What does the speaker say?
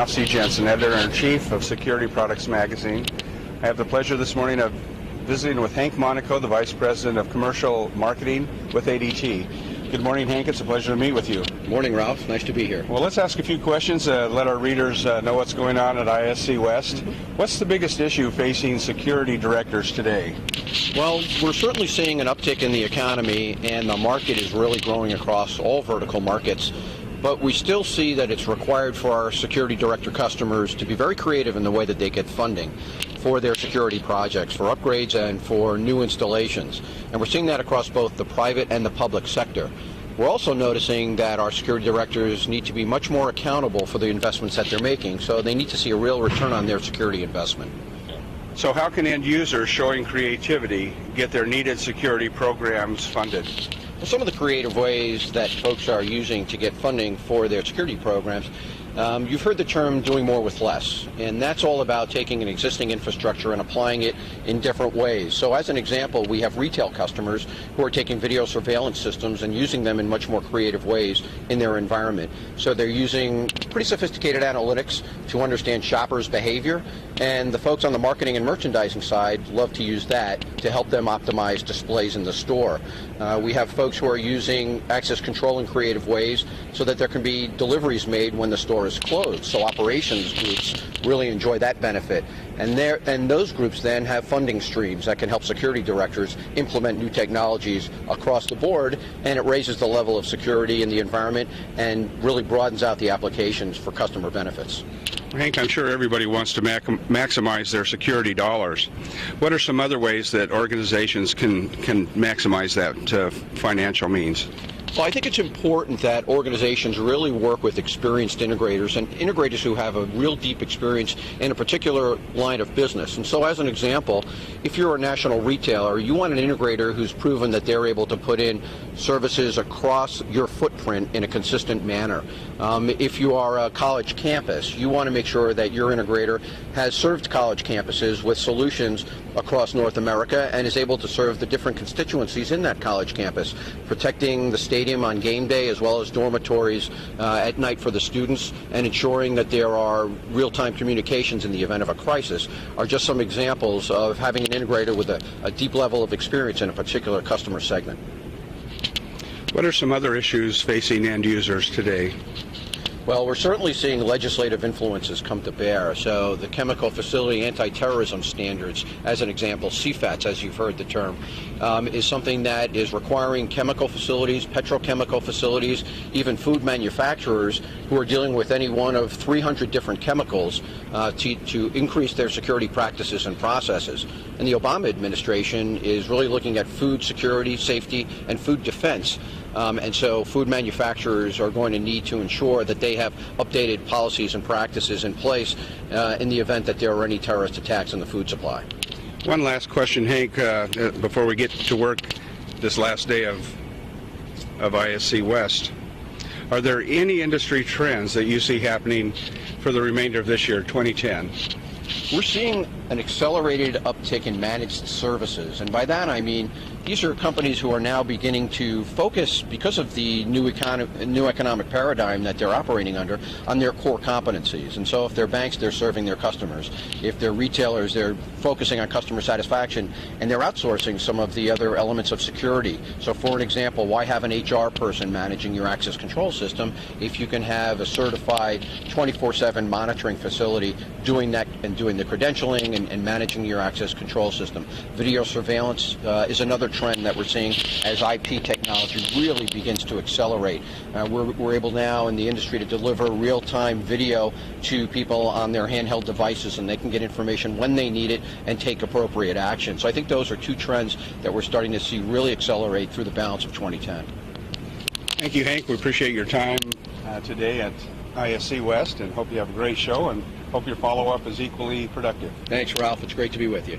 Ralph C. Jensen, Editor-in-Chief of Security Products Magazine. I have the pleasure this morning of visiting with Hank Monaco, the Vice President of Commercial Marketing with ADT. Good morning, Hank. It's a pleasure to meet with you. Good morning, Ralph. Nice to be here. Well, let's ask a few questions, let our readers know what's going on at ISC West. What's the biggest issue facing security directors today? Well, we're certainly seeing an uptick in the economy, and the market is really growing across all vertical markets. But we still see that it's required for our security director customers to be very creative in the way that they get funding for their security projects, for upgrades and for new installations. And we're seeing that across both the private and the public sector. We're also noticing that our security directors need to be much more accountable for the investments that they're making, so they need to see a real return on their security investment. So how can end users showing creativity get their needed security programs funded? Well, some of the creative ways that folks are using to get funding for their security programs, you've heard the term doing more with less, and that's all about taking an existing infrastructure and applying it in different ways. So as an example, we have retail customers who are taking video surveillance systems and using them in much more creative ways in their environment. So they're using pretty sophisticated analytics to understand shoppers' behavior, and the folks on the marketing and merchandising side love to use that to help them optimize displays in the store. We have folks who are using access control in creative ways so that there can be deliveries made when the store is closed. So operations groups really enjoy that benefit. And those groups then have funding streams that can help security directors implement new technologies across the board, and it raises the level of security in the environment and really broadens out the applications for customer benefits. Hank, I'm sure everybody wants to maximize their security dollars. What are some other ways that organizations can maximize that financial means? Well, I think it's important that organizations really work with experienced integrators and integrators who have a real deep experience in a particular line of business. And so as an example, if you're a national retailer, you want an integrator who's proven that they're able to put in services across your footprint in a consistent manner. If you are a college campus, you want to make sure that your integrator has served college campuses with solutions across North America and is able to serve the different constituencies in that college campus, protecting the stadium on game day as well as dormitories at night for the students, and ensuring that there are real-time communications in the event of a crisis are just some examples of having an integrator with a deep level of experience in a particular customer segment. What are some other issues facing end users today? Well, we're certainly seeing legislative influences come to bear. So the Chemical Facility Anti-Terrorism Standards, as an example, CFATS, as you've heard the term, is something that is requiring chemical facilities, petrochemical facilities, even food manufacturers who are dealing with any one of 300 different chemicals to increase their security practices and processes. And the Obama administration is really looking at food security, safety, and food defense. And so food manufacturers are going to need to ensure that they have updated policies and practices in place in the event that there are any terrorist attacks in the food supply. One last question, Hank, before we get to work this last day of ISC West. Are there any industry trends that you see happening for the remainder of this year, 2010? We're seeing an accelerated uptick in managed services, and by that I mean these are companies who are now beginning to focus, because of the new economic paradigm that they're operating under, on their core competencies. And so if they're banks, they're serving their customers. If they're retailers, they're focusing on customer satisfaction, and they're outsourcing some of the other elements of security. So for an example, why have an HR person managing your access control system if you can have a certified 24/7 monitoring facility doing that and doing the credentialing and managing your access control system? Video surveillance is another trend that we're seeing as IP technology really begins to accelerate. We're able now in the industry to deliver real-time video to people on their handheld devices, and they can get information when they need it and take appropriate action. So I think those are two trends that we're starting to see really accelerate through the balance of 2010. Thank you, Hank. We appreciate your time today at ISC West, and hope you have a great show, and hope your follow-up is equally productive. Thanks, Ralph. It's great to be with you.